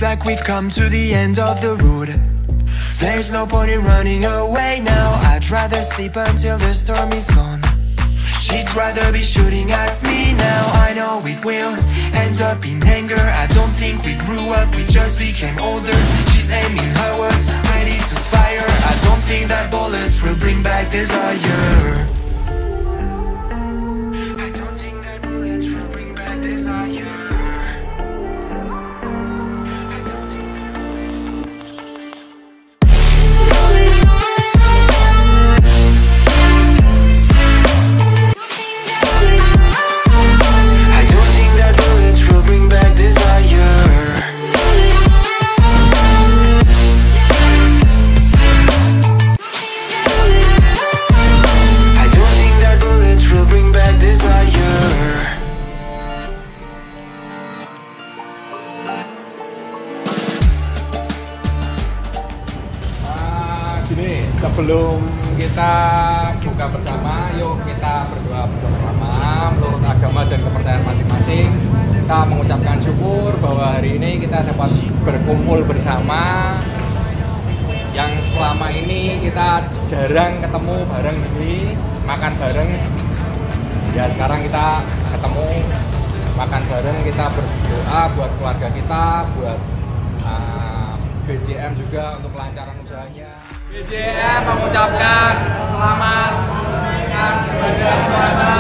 Looks like we've come to the end of the road. There's no point in running away now. I'd rather sleep until the storm is gone. She'd rather be shooting at me now. I know it will end up in anger. I don't think we grew up, we just became older. She's aiming her words, ready to fire. I don't think that bullets will bring back desire. Sebelum kita buka bersama, yuk kita berdoa bersama menurut agama dan kepercayaan masing-masing. Kita mengucapkan syukur bahwa hari ini kita dapat berkumpul bersama, yang selama ini kita jarang ketemu bareng di sini, makan bareng. Ya sekarang kita ketemu, makan bareng, kita berdoa buat keluarga kita, buat BJM juga untuk kelancaran usahanya. BJM mengucapkan selamat menunaikan ibadah puasa